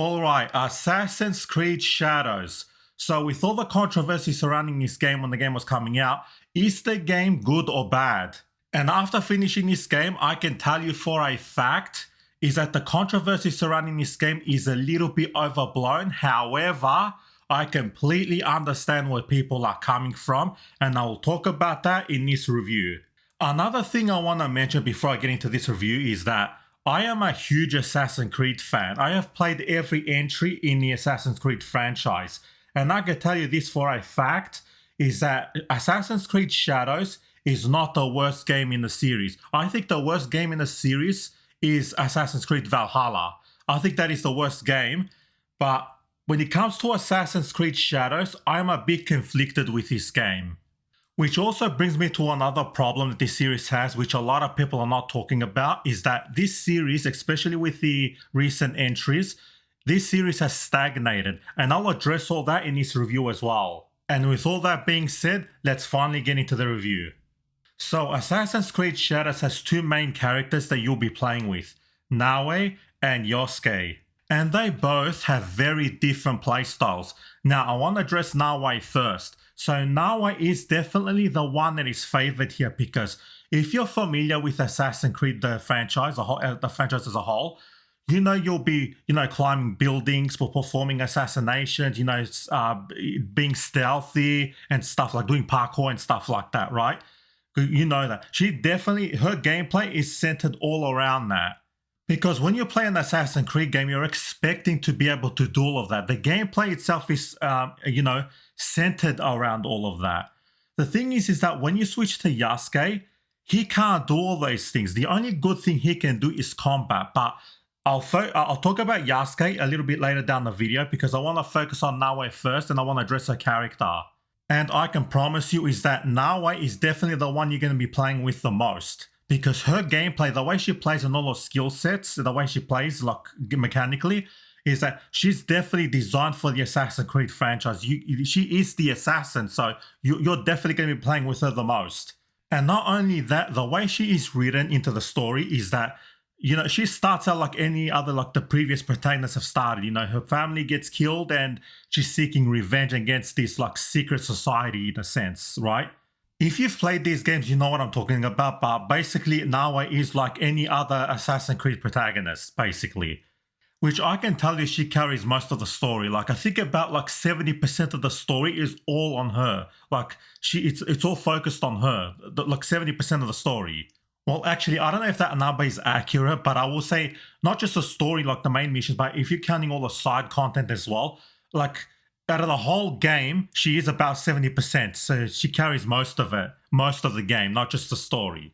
Alright, Assassin's Creed Shadows. So with all the controversy surrounding this game when the game was coming out, is the game good or bad? And after finishing this game, I can tell you for a fact is that the controversy surrounding this game is a little bit overblown. However, I completely understand where people are coming from, and I will talk about that in this review. Another thing I want to mention before I get into this review is that I am a huge Assassin's Creed fan. I have played every entry in the Assassin's Creed franchise. And I can tell you this for a fact, is that Assassin's Creed Shadows is not the worst game in the series. I think the worst game in the series is Assassin's Creed Valhalla. I think that is the worst game. But when it comes to Assassin's Creed Shadows, I'm a bit conflicted with this game. Which also brings me to another problem that this series has, which a lot of people are not talking about, is that this series, especially with the recent entries, this series has stagnated, and I'll address all that in this review as well. And with all that being said, let's finally get into the review. So Assassin's Creed Shadows has two main characters that you'll be playing with, Naoe and Yosuke. And they both have very different playstyles. Now I want to address Naoe first. So Naoe is definitely the one that is favored here, because if you're familiar with Assassin's Creed the franchise as a whole, you know you'll be climbing buildings, performing assassinations, being stealthy and stuff, like doing parkour and stuff like that, right? You know that her gameplay is centered all around that. Because when you play an Assassin's Creed game, you're expecting to be able to do all of that. The gameplay itself is, centered around all of that. The thing is that when you switch to Yosuke, he can't do all those things. The only good thing he can do is combat. But I'll talk about Yosuke a little bit later down the video, because I want to focus on Naoe first, and I want to address her character. And I can promise you is that Naoe is definitely the one you're going to be playing with the most. Because her gameplay, the way she plays and all her skill sets, the way she plays like mechanically, is that she's definitely designed for the Assassin's Creed franchise. She is the assassin, so you're definitely going to be playing with her the most. And not only that, the way she is written into the story is that, she starts out like any other, like the previous protagonists have started. Her family gets killed and she's seeking revenge against this like secret society in a sense, right? If you've played these games, you know what I'm talking about, but basically Naoe is like any other Assassin's Creed protagonist, basically. Which I can tell you she carries most of the story. Like I think about like 70% of the story is all on her. Like it's all focused on her, like 70% of the story. Well, actually, I don't know if that number is accurate, but I will say not just the story, like the main missions, but if you're counting all the side content as well, like out of the whole game, she is about 70%. So she carries most of the game, not just the story.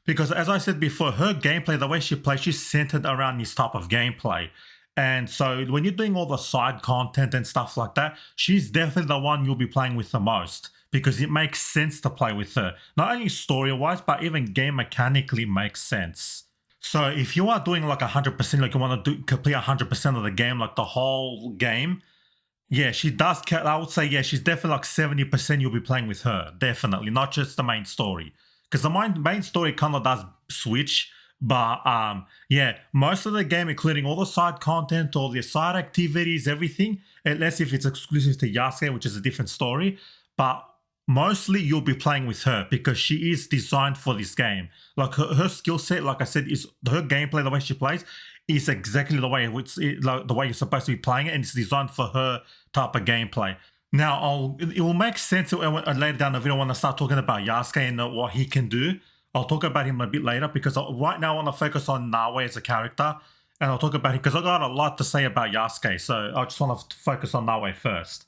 Because as I said before, her gameplay, the way she plays, she's centered around this type of gameplay. And so when you're doing all the side content and stuff like that, she's definitely the one you'll be playing with the most. Because it makes sense to play with her. Not only story-wise, but even game mechanically makes sense. So if you are doing like 100%, like you want to complete 100% of the game, like the whole game, yeah, she does. I would say, yeah, she's definitely like 70% you'll be playing with her. Definitely, not just the main story. Because the main story kind of does switch. But yeah, most of the game, including all the side content, all the side activities, everything, unless if it's exclusive to Yasuke, which is a different story. But mostly you'll be playing with her because she is designed for this game. Like her skill set, like I said, is her gameplay, the way she plays, is exactly the way the way you're supposed to be playing it, and it's designed for her type of gameplay. Now, it will make sense later down the video when I start talking about Yasuke and what he can do. I'll talk about him a bit later, because right now I want to focus on Naoe as a character, and I'll talk about him because I got a lot to say about Yasuke, so I just want to focus on Naoe first.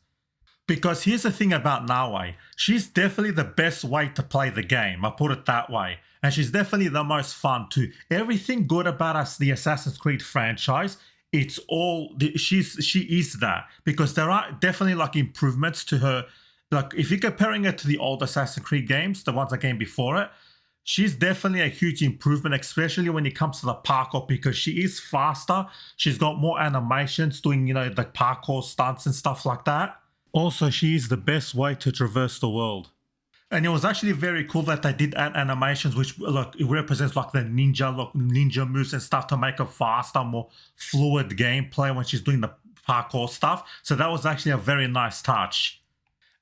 Because here's the thing about Naoe, she's definitely the best way to play the game, I'll put it that way. And she's definitely the most fun too. Everything good about the Assassin's Creed franchise, it's all, she is that. Because there are definitely like improvements to her. Like if you're comparing it to the old Assassin's Creed games, the ones that came before it, she's definitely a huge improvement, especially when it comes to the parkour, because she is faster. She's got more animations doing, the parkour stunts and stuff like that. Also, she is the best way to traverse the world. And it was actually very cool that they did add animations, which it represents like the ninja moves and stuff to make a faster, more fluid gameplay when she's doing the parkour stuff. So that was actually a very nice touch.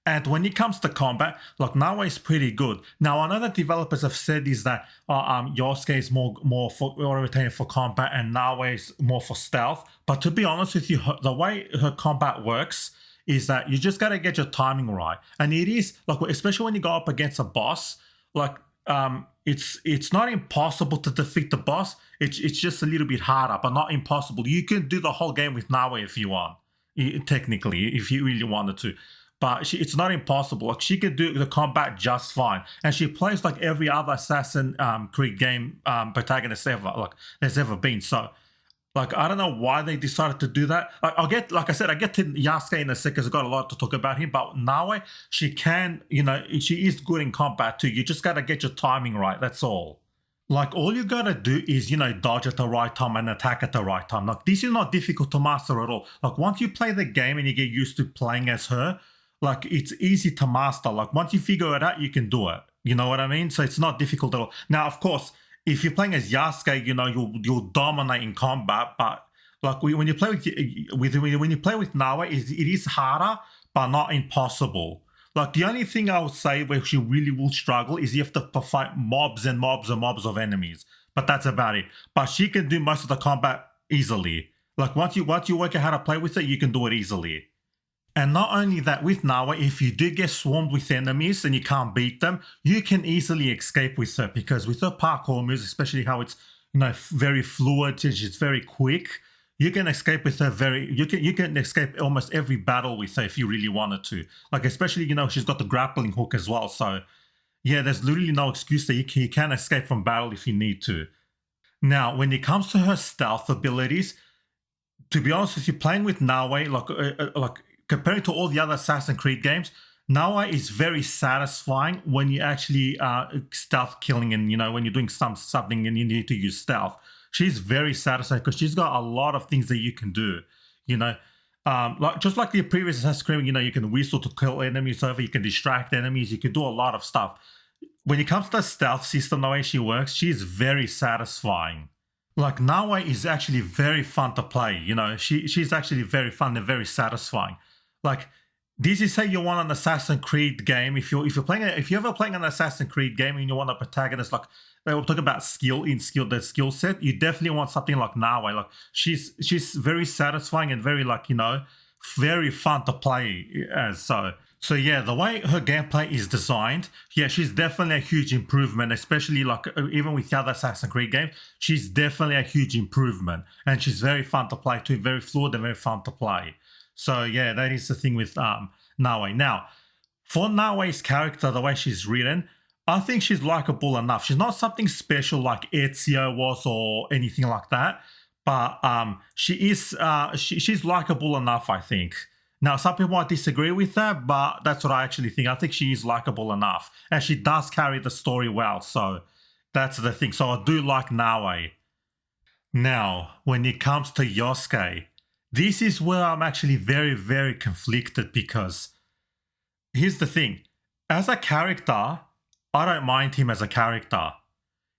And when it comes to combat, like Nawa is pretty good. Now, I know that developers have said is that Yosuke is more for oriented for combat and Nawa is more for stealth. But to be honest with you, the way her combat works is that you just gotta get your timing right. And it is like, especially when you go up against a boss, like it's not impossible to defeat the boss. It's just a little bit harder, but not impossible. You can do the whole game with Nawa if you want, technically, if you really wanted to. But it's not impossible. Like, she could do the combat just fine, and she plays like every other Assassin's Creed game protagonist ever, like there's ever been. So, like, I don't know why they decided to do that. I get to Yasuke in a second. I've got a lot to talk about him, but Nawa, she is good in combat too. You just gotta get your timing right. That's all. Like, all you gotta do is, dodge at the right time and attack at the right time. Like, this is not difficult to master at all. Like, once you play the game and you get used to playing as her, like, it's easy to master. Like, once you figure it out, you can do it. You know what I mean? So it's not difficult at all. Now, of course, if you're playing as Yasuke, you'll dominate in combat. But like, when you play with Nawa, it is harder, but not impossible. Like, the only thing I would say where she really will struggle is you have to fight mobs and mobs and mobs of enemies. But that's about it. But she can do most of the combat easily. Like, once you work out how to play with it, you can do it easily. And not only that, with Nawa, if you do get swarmed with enemies and you can't beat them, you can easily escape with her, because with her parkour moves, especially how it's very fluid and she's very quick, you can escape with her you can escape almost every battle with her if you really wanted to. Like, especially, she's got the grappling hook as well. So yeah, there's literally no excuse that you can escape from battle if you need to. Now, when it comes to her stealth abilities, to be honest with you, playing with Nawa, like compared to all the other Assassin's Creed games, Nawa is very satisfying when you actually stealth killing and, when you're doing something and you need to use stealth. She's very satisfying because she's got a lot of things that you can do, just like the previous Assassin's Creed, you can whistle to kill enemies over, you can distract enemies, you can do a lot of stuff. When it comes to the stealth system, the way she works, she's very satisfying. Like, Nawa is actually very fun to play, she's actually very fun and very satisfying. Like, this is how you want an Assassin's Creed game. If you're ever playing an Assassin's Creed game and you want a protagonist, like, we're talking about the skill set, you definitely want something like Nawa. Like, she's very satisfying and very, very fun to play as. So yeah, the way her gameplay is designed, yeah, she's definitely a huge improvement, especially even with the other Assassin's Creed games, she's definitely a huge improvement. And she's very fun to play too, very fluid and very fun to play. So yeah, that is the thing with Nawa. Now, for Nawa's character, the way she's written, I think she's likable enough. She's not something special like Ezio was or anything like that, but she's likable enough, I think. Now, some people might disagree with that, but that's what I actually think. I think she is likable enough, and she does carry the story well. So that's the thing. So I do like Nawa. Now, when it comes to Yosuke, this is where I'm actually very, very conflicted, because here's the thing. As a character, I don't mind him as a character.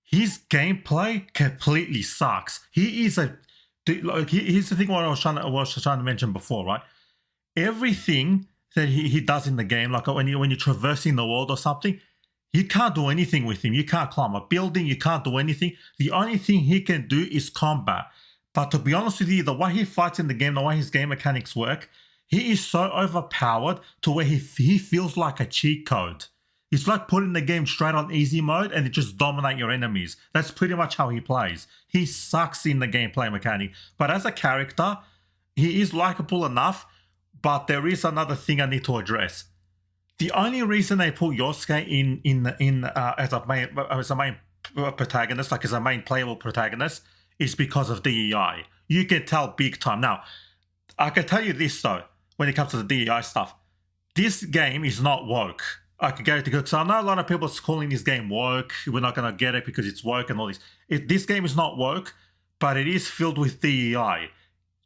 His gameplay completely sucks. Here's the thing what I was trying to mention before, right? Everything that he does in the game, like when you're traversing the world or something, you can't do anything with him. You can't climb a building. You can't do anything. The only thing he can do is combat. But to be honest with you, the way he fights in the game, the way his game mechanics work, he is so overpowered to where he feels like a cheat code. It's like putting the game straight on easy mode and it just dominate your enemies. That's pretty much how he plays. He sucks in the gameplay mechanic. But as a character, he is likable enough, but there is another thing I need to address. The only reason they put Yosuke in as a main protagonist, like as a main playable protagonist, is because of DEI. You can tell big time. Now, I can tell you this though, when it comes to the DEI stuff, this game is not woke. I could guarantee, because I know a lot of people are calling this game woke. We're not going to get it because it's woke and all this. This game is not woke, but it is filled with DEI.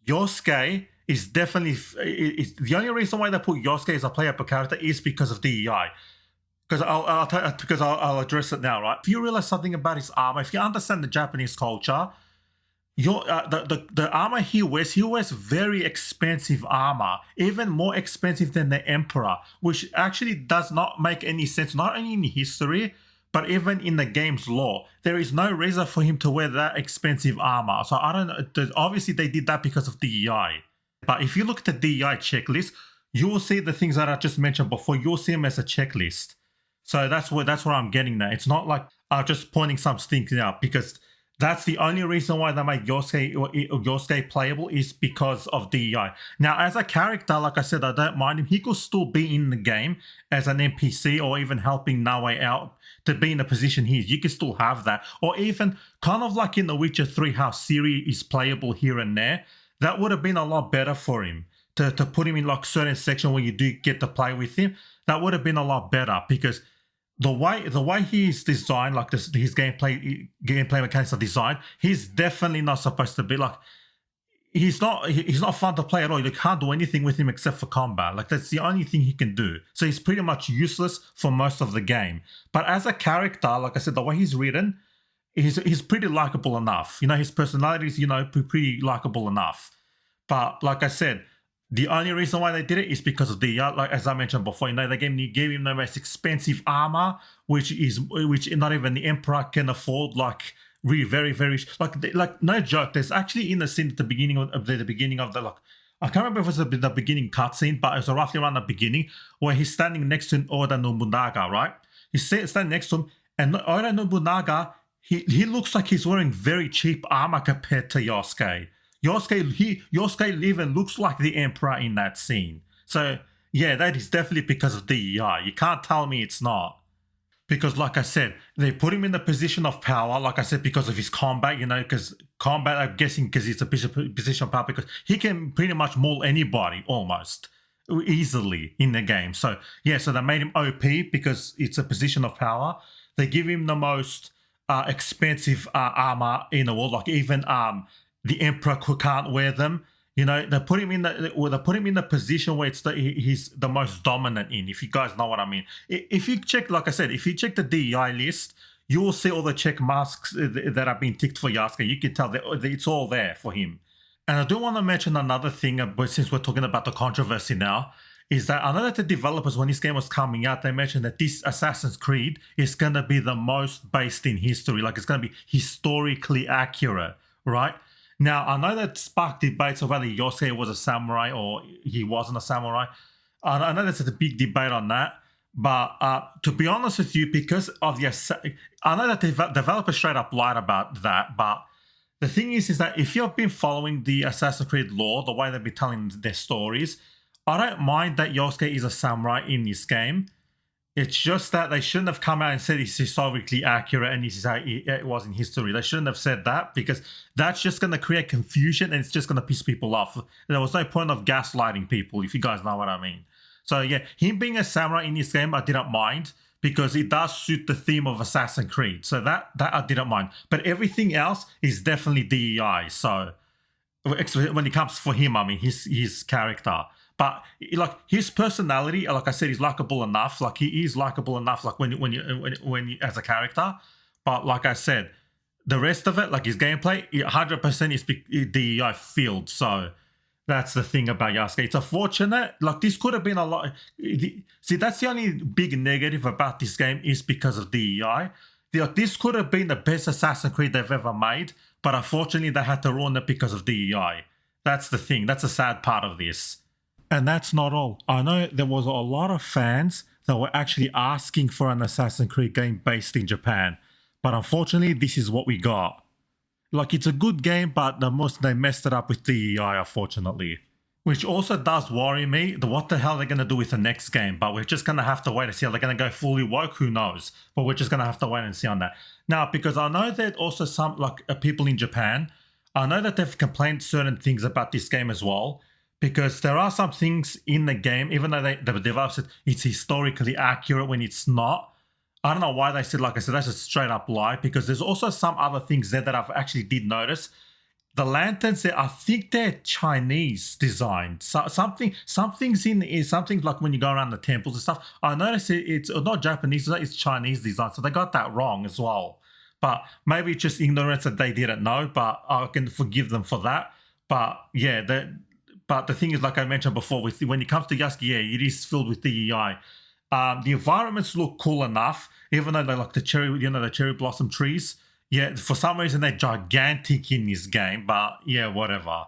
Yosuke is definitely, the only reason why they put Yosuke as a playable character is because of DEI. Because I'll address it now, right? If you realize something about his armor, if you understand the Japanese culture, the armor he wears very expensive armor, even more expensive than the Emperor, which actually does not make any sense, not only in history, but even in the game's lore. There is no reason for him to wear that expensive armor. So I don't know, obviously they did that because of DEI. But if you look at the DEI checklist, you will see the things that I just mentioned before, you'll see them as a checklist. So that's where I'm getting that. It's not like I'm just pointing some things out, because that's the only reason why they make Yosuke playable, is because of DEI. Now, as a character, like I said, I don't mind him. He could still be in the game as an NPC, or even helping Naoe out to be in the position he is. You can still have that. Or even kind of like in The Witcher 3, how Ciri is playable here and there. That would have been a lot better for him. To put him in like certain section where you do get to play with him. That would have been a lot better, because the way he's designed, like his gameplay mechanics are designed, he's definitely not supposed to be like. He's not fun to play at all. You can't do anything with him except for combat. Like, that's the only thing he can do. So he's pretty much useless for most of the game. But as a character, like I said, the way he's written, he's pretty likable enough. You know, his personality is, pretty likable enough. But like I said, the only reason why they did it is because of the, like as I mentioned before, they gave him the most expensive armor, which not even the Emperor can afford. Like, really, very, very, like no joke. There's actually in the scene at the beginning of the like, I can't remember if it was the beginning cutscene, but it was roughly around the beginning, where he's standing next to Oda Nobunaga, right? He's standing next to him, and Oda Nobunaga, he looks like he's wearing very cheap armor compared to Yosuke. Yosuke even looks like the Emperor in that scene. So yeah, that is definitely because of DEI. You can't tell me it's not. Because like I said, they put him in the position of power, like I said, because of his combat, because combat, I'm guessing because it's a position of power, because he can pretty much maul anybody almost easily in the game. So yeah, so they made him OP because it's a position of power. They give him the most expensive armor in the world, like even the Emperor can't wear them. They put him in the position where he's the most dominant in. If you guys know what I mean. If you check, like I said, if you check the DEI list, you will see all the check marks that have been ticked for Yasuke. You can tell that it's all there for him. And I do want to mention another thing, since we're talking about the controversy now, is that I know that the developers, when this game was coming out, they mentioned that this Assassin's Creed is going to be the most based in history. Like, it's going to be historically accurate, right? Now, I know that sparked debates of whether Yosuke was a samurai or he wasn't a samurai. I know there's a big debate on that. But to be honest with you, because of I know that the developers straight up lied about that. But the thing is that if you've been following the Assassin's Creed lore, the way they've been telling their stories, I don't mind that Yosuke is a samurai in this game. It's just that they shouldn't have come out and said it's historically accurate and this is how it was in history. They shouldn't have said that, because that's just going to create confusion and it's just going to piss people off. There was no point of gaslighting people, if you guys know what I mean. So yeah, him being a samurai in this game, I didn't mind, because it does suit the theme of Assassin's Creed. So that I didn't mind. But everything else is definitely DEI. So when it comes for him, I mean, his character. But like his personality, like I said, is likable enough. Like, he is likable enough. Like when you as a character. But like I said, the rest of it, like his gameplay, 100% is DEI field. So that's the thing about Yasuke. It's unfortunate. Like, this could have been a lot. See, that's the only big negative about this game, is because of DEI. This could have been the best Assassin's Creed they've ever made, but unfortunately they had to ruin it because of DEI. That's the thing. That's a sad part of this. And that's not all. I know there was a lot of fans that were actually asking for an Assassin's Creed game based in Japan. But unfortunately, this is what we got. Like, it's a good game, but they messed it up with DEI, unfortunately. Which also does worry me. What the hell they're going to do with the next game? But we're just going to have to wait and see. Are they going to go fully woke? Who knows? But we're just going to have to wait and see on that. Now, because I know that also some people in Japan, I know that they've complained certain things about this game as well. Because there are some things in the game, even though the developer said it's historically accurate when it's not. I don't know why they said, like I said, that's a straight up lie. Because there's also some other things there that I've actually did notice. The lanterns there, I think they're Chinese designed. So something's in something like when you go around the temples and stuff. I noticed it's not Japanese, it's Chinese design. So they got that wrong as well. But maybe it's just ignorance that they didn't know, but I can forgive them for that. But yeah, but the thing is, like I mentioned before, with when it comes to Yasuke, yeah, it is filled with DEI. The environments look cool enough, even though they're like the cherry blossom trees. Yeah, for some reason they're gigantic in this game, but yeah, whatever.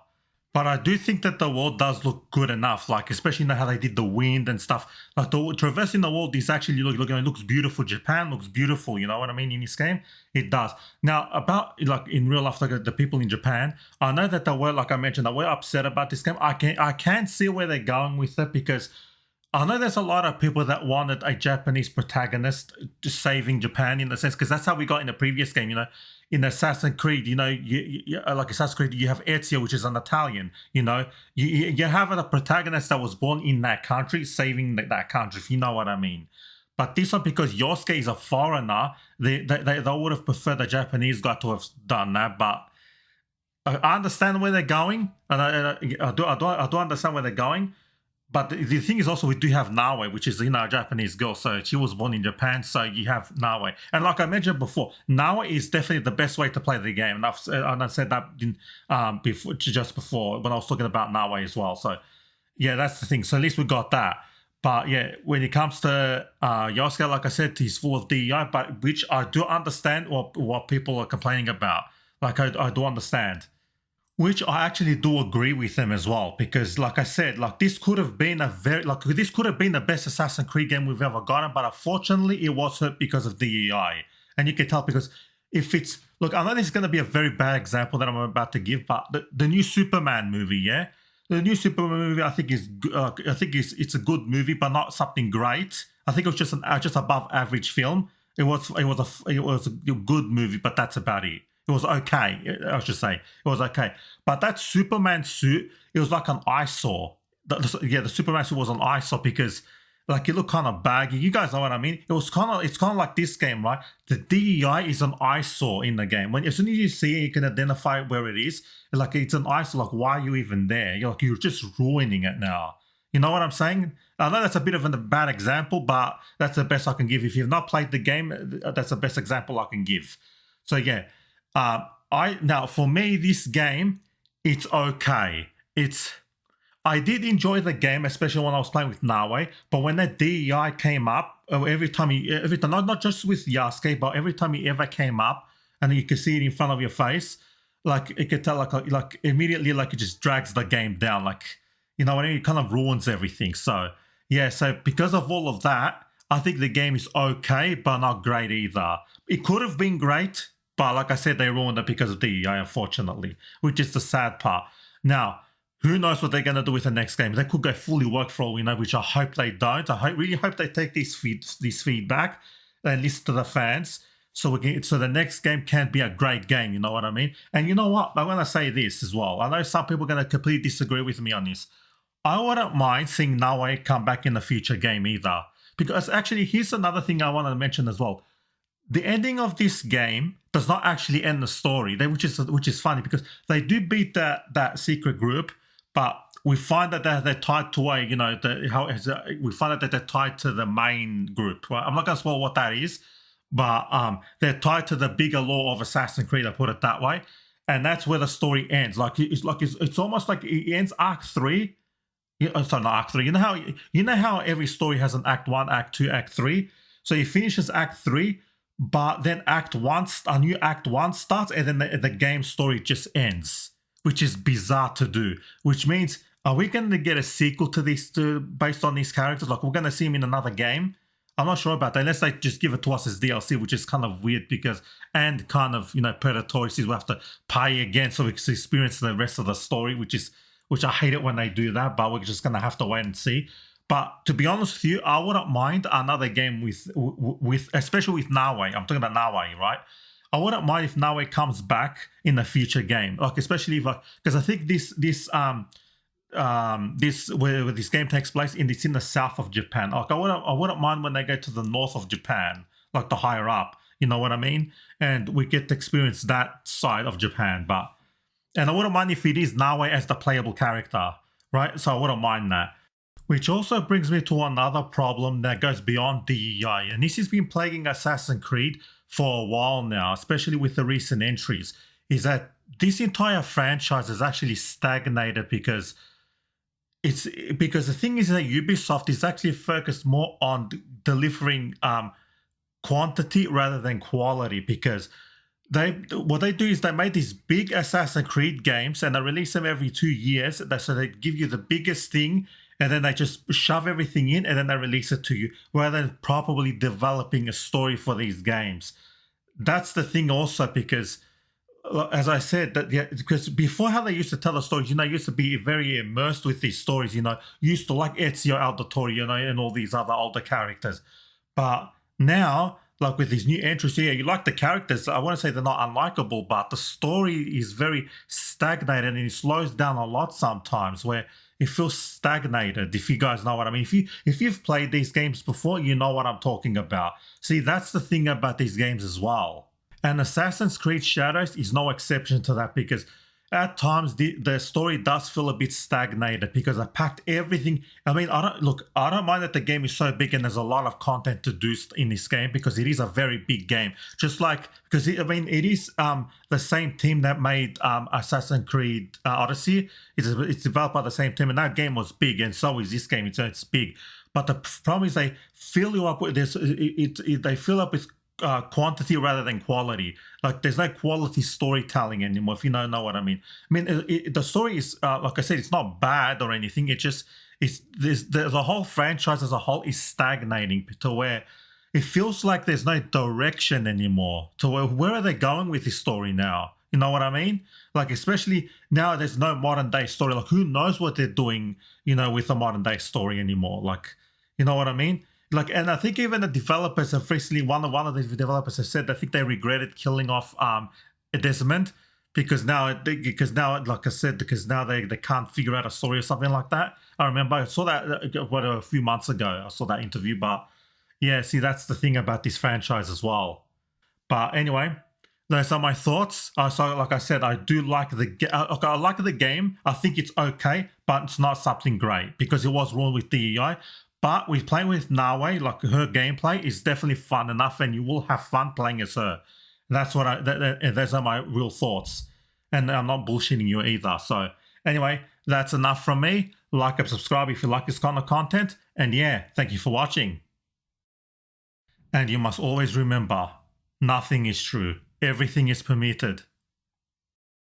But I do think that the world does look good enough, like especially how they did the wind and stuff. Like the traversing the world is actually it looks beautiful. Japan looks beautiful, you know what I mean? In this game, it does. Now about like in real life, like the people in Japan, I know that they were, like I mentioned, they were upset about this game. I can see where they're going with it, because I know there's a lot of people that wanted a Japanese protagonist just saving Japan, in the sense, because that's how we got in the previous game, in Assassin's Creed, like Assassin's Creed, you have Ezio, which is an Italian, you have a protagonist that was born in that country, saving that country, if you know what I mean. But this one, because Yosuke is a foreigner, they would have preferred the Japanese guy to have done that, but I understand where they're going, and I do understand where they're going. But the thing is also, we do have Naoe, which is, a Japanese girl. So she was born in Japan, so you have Naoe. And like I mentioned before, Naoe is definitely the best way to play the game. And I said that just before when I was talking about Naoe as well. So yeah, that's the thing. So at least we got that. But yeah, when it comes to Yosuke, like I said, he's full of DEI, but which I do understand what people are complaining about. Like I do understand. Which I actually do agree with them as well, because like I said, like this could have been the best Assassin's Creed game we've ever gotten, but unfortunately it was hurt because of DEI. And you can tell, because if it's, look, I know this is going to be a very bad example that I'm about to give, but the new Superman movie, yeah? The new Superman movie, I think it's a good movie, but not something great. I think it was just above average film. It was a good movie, but that's about it. It was okay, I should say. It was okay. But that Superman suit, it was like an eyesore. The Superman suit was an eyesore, because like it looked kind of baggy. You guys know what I mean? It's kind of like this game, right? The DEI is an eyesore in the game. As soon as you see it, you can identify where it is. Like it's an eyesore. Like, why are you even there? You're just ruining it now. You know what I'm saying? I know that's a bit of a bad example, but that's the best I can give. If you've not played the game, that's the best example I can give. So yeah. Now for me, this game, it's okay. I did enjoy the game, especially when I was playing with Naoe. But when that DEI came up, every time, not just with Yasuke, but every time he ever came up, and you could see it in front of your face, like it could tell, like immediately, like it just drags the game down. Like, you know what I mean? It kind of ruins everything. So yeah, so because of all of that, I think the game is okay, but not great either. It could have been great. But like I said, they ruined it because of DEI, unfortunately, which is the sad part. Now, who knows what they're going to do with the next game? They could go fully work for all we know, which I hope they don't. I really hope they take this feedback and listen to the fans, so the next game can be a great game, you know what I mean? And you know what? I'm going to say this as well. I know some people are going to completely disagree with me on this. I wouldn't mind seeing Naoe come back in a future game either. Because actually, here's another thing I want to mention as well. The ending of this game does not actually end the story, which is funny, because they do beat that secret group, but we find that they're tied to we find out that they're tied to the main group. Right? I'm not going to spoil what that is, but they're tied to the bigger law of Assassin's Creed. I put it that way, and that's where the story ends. It's almost like it ends Arc 3. Sorry, not Arc 3. You know how every story has an Act 1, Act 2, Act 3. So it finishes Act 3. But then a new Act 1 starts, and then the game story just ends, which is bizarre to do. Which means, are we going to get a sequel to this based on these characters? Like, we're going to see them in another game? I'm not sure about that, unless they just give it to us as DLC, which is kind of weird, and kind of, predatory, so we have to pay again so we can experience the rest of the story, which I hate it when they do that, but we're just going to have to wait and see. But to be honest with you, I wouldn't mind another game with especially with Naoe. I'm talking about Naoe, right? I wouldn't mind if Naoe comes back in a future game, like especially because I think this where this game takes place it's in the south of Japan. Like I wouldn't mind when they go to the north of Japan, like the higher up. You know what I mean? And we get to experience that side of Japan. And I wouldn't mind if it is Naoe as the playable character, right? So I wouldn't mind that. Which also brings me to another problem that goes beyond DEI, and this has been plaguing Assassin's Creed for a while now, especially with the recent entries, is that this entire franchise has actually stagnated because the thing is that Ubisoft is actually focused more on delivering quantity rather than quality, because what they do is they made these big Assassin's Creed games and they release them every 2 years. So they give you the biggest thing and then they just shove everything in and then they release it to you, rather than properly developing a story for these games. That's the thing also, because as I said, that because before, how they used to tell the stories, used to be very immersed with these stories, used to like Ezio Auditore, and all these other older characters. But now, like with these new entries, you like the characters. I want to say they're not unlikable, but the story is very stagnated and it slows down a lot sometimes, where it feels stagnated, if you guys know what I mean. If you've played these games before, you know what I'm talking about. See, that's the thing about these games as well. And Assassin's Creed Shadows is no exception to that, because at times the story does feel a bit stagnated because I packed everything. I mean, I don't mind that the game is so big and there's a lot of content to do in this game, because it is a very big game. Just like, because it is the same team that made Assassin's Creed Odyssey. It's developed by the same team, and that game was big, and so is this game. It's big, but the problem is they fill you up with this. They fill up with quantity rather than quality. Like, there's no quality storytelling anymore, if you don't know what I mean. The story is, like I said, it's not bad or anything. It just the whole franchise as a whole is stagnating to where it feels like there's no direction anymore. To where are they going with this story now? You know what I mean? Like, especially now, there's no modern day story. Like, who knows what they're doing, with a modern day story anymore? Like, you know what I mean? Like, and I think even the developers have recently, one of the developers has said, I think they regretted killing off Desmond, because now, like I said, because now they can't figure out a story or something like that. I remember I saw that a few months ago. I saw that interview, but yeah, see, that's the thing about this franchise as well. But anyway, those are my thoughts. So, like I said, I do like I like the game. I think it's okay, but it's not something great because it was wrong with DEI. But with playing with Nawe, like, her gameplay is definitely fun enough, and you will have fun playing as her. That's what those are my real thoughts, and I'm not bullshitting you either. So anyway, that's enough from me. Like and subscribe if you like this kind of content, and yeah, thank you for watching. And you must always remember, nothing is true. Everything is permitted.